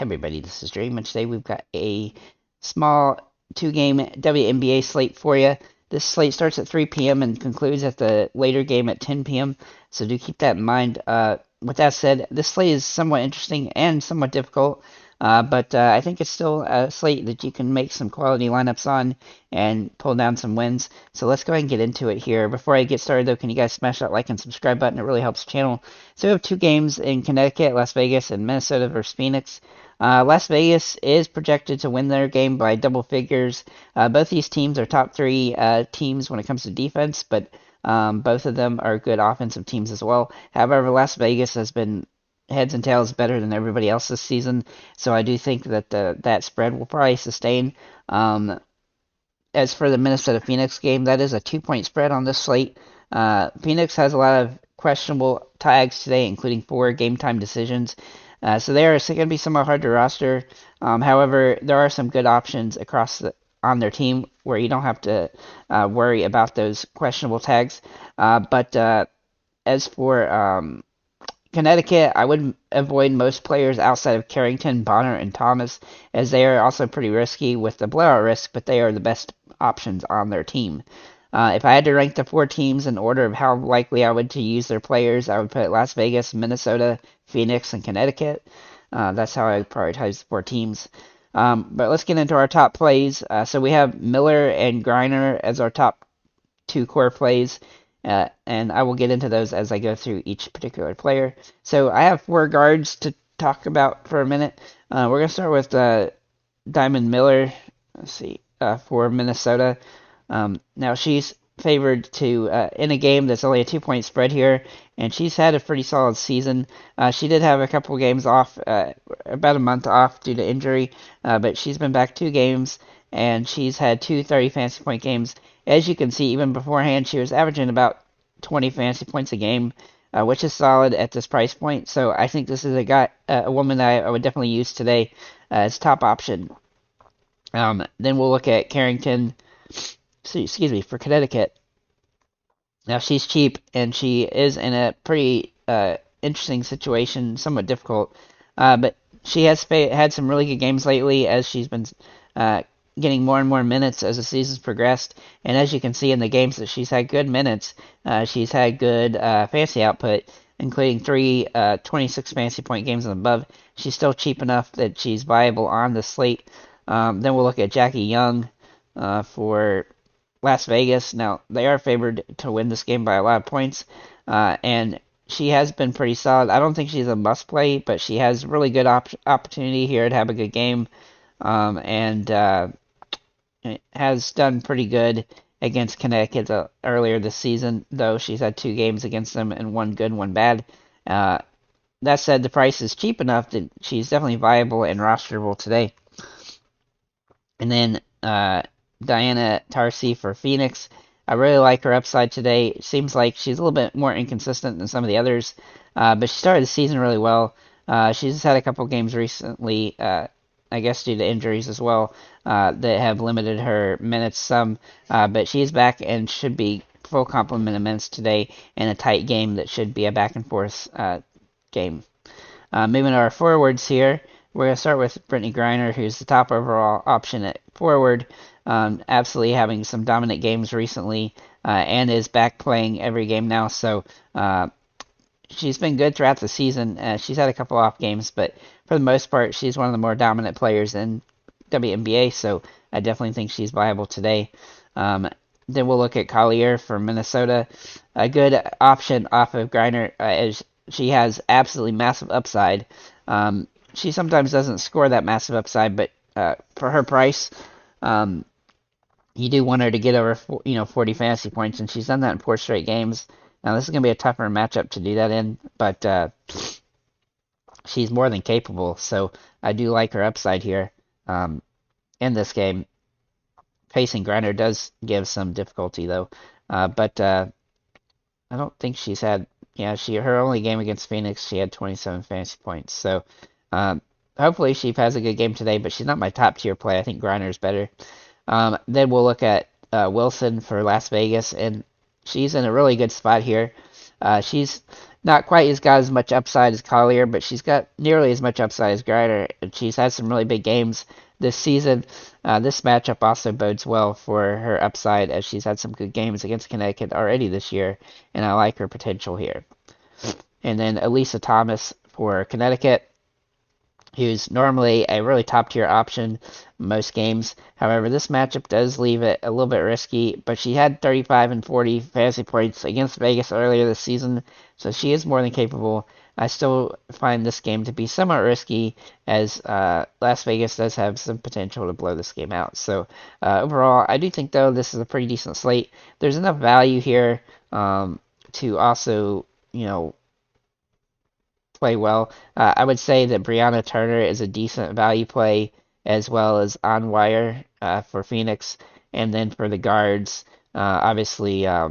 everybody, this is Dream, and today we've got a small two-game WNBA slate for you. This slate starts at 3 p.m. and concludes at the later game at 10 p.m., so do keep that in mind. With that said, this slate is somewhat interesting and somewhat difficult, but I think it's still a slate that you can make some quality lineups on and pull down some wins. So let's go ahead and get into it here. Before I get started, though, can you guys smash that like and subscribe button? It really helps the channel. So we have two games in Connecticut, Las Vegas, and Minnesota versus Phoenix. Las Vegas is projected to win their game by double figures. Both these teams are top three teams when it comes to defense, but both of them are good offensive teams as well. However, Las Vegas has been heads and tails better than everybody else this season, so I do think that that spread will probably sustain. As for the Minnesota Phoenix game, that is a 2-point spread on this slate. Phoenix has a lot of questionable tags today, including 4 game time decisions. So they are going to be somewhat hard to roster. However, there are some good options on their team where you don't have to worry about those questionable tags. But as for Connecticut, I would avoid most players outside of Carrington, Bonner, and Thomas, as they are also pretty risky with the blowout risk, but they are the best options on their team. If I had to rank the 4 teams in order of how likely I would to use their players, I would put Las Vegas, Minnesota, Phoenix, and Connecticut. That's how I would prioritize the 4 teams. But let's get into our top plays. So we have Miller and Griner as our top 2 core plays. And I will get into those as I go through each particular player. So I have 4 guards to talk about for a minute. We're going to start with Diamond Miller. Let's see, for Minnesota. Now she's favored to in a game that's only a 2-point spread here, and she's had a pretty solid season. She did have a couple games off, about a month off due to injury, but she's been back 2 games, and she's had 2 30 fantasy point games. As you can see, even beforehand, she was averaging about 20 fantasy points a game, which is solid at this price point. So I think this is a woman that I would definitely use today as top option. Then we'll look at Carrington. Excuse me, for Connecticut. Now she's cheap and she is in a pretty interesting situation, somewhat difficult. But she has had some really good games lately as she's been getting more and more minutes as the season's progressed. And as you can see in the games that she's had good minutes, she's had good fantasy output, including 3 26 fantasy point games and above. She's still cheap enough that she's viable on the slate. Then we'll look at Jackie Young for Las Vegas. Now, they are favored to win this game by a lot of points, and she has been pretty solid. I don't think she's a must-play, but she has really good opportunity here to have a good game, and has done pretty good against Connecticut earlier this season, though she's had 2 games against them, and 1 good, 1 bad. That said, the price is cheap enough that she's definitely viable and rosterable today. And then Diana Taurasi for Phoenix. I really like her upside today. It seems like she's a little bit more inconsistent than some of the others, but she started the season really well. She's had a couple games recently, I guess due to injuries as well, that have limited her minutes some, but she's back and should be full complement of minutes today in a tight game that should be a back and forth game. Moving to our forwards here. We're going to start with Brittany Griner, who's the top overall option at forward, absolutely having some dominant games recently, and is back playing every game now. So she's been good throughout the season. She's had a couple off games, but for the most part, she's one of the more dominant players in WNBA, so I definitely think she's viable today. Then we'll look at Collier for Minnesota. A good option off of Griner, as she has absolutely massive upside. She sometimes doesn't score that massive upside, but for her price, you do want her to get over 40 fantasy points, and she's done that in 4 straight games. Now this is going to be a tougher matchup to do that in, but she's more than capable, so I do like her upside here in this game. Facing Griner does give some difficulty though, but I don't think she's had. Her only game against Phoenix, she had 27 fantasy points, so. Hopefully she has a good game today, but she's not my top tier play. I think Griner's better. Then we'll look at Wilson for Las Vegas, and she's in a really good spot here. She's not quite got as much upside as Collier, but she's got nearly as much upside as Grider, and she's had some really big games this season. This matchup also bodes well for her upside, as she's had some good games against Connecticut already this year, and I like her potential here. And then Elisa Thomas for Connecticut, who's normally a really top tier option most games. However, this matchup does leave it a little bit risky, but she had 35 and 40 fantasy points against Vegas earlier this season, so she is more than capable. I still find this game to be somewhat risky, as Las Vegas does have some potential to blow this game out. So overall, I do think, though, this is a pretty decent slate. There's enough value here to also, play well. I would say that Brianna Turner is a decent value play, as well as on wire for Phoenix. And then for the guards, obviously uh,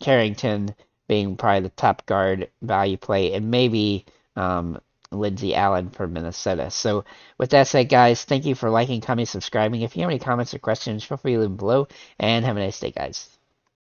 Carrington being probably the top guard value play, and maybe Lindsey Allen for Minnesota. So with that said, guys, thank you for liking, commenting, subscribing. If you have any comments or questions, feel free to leave them below, and have a nice day, guys.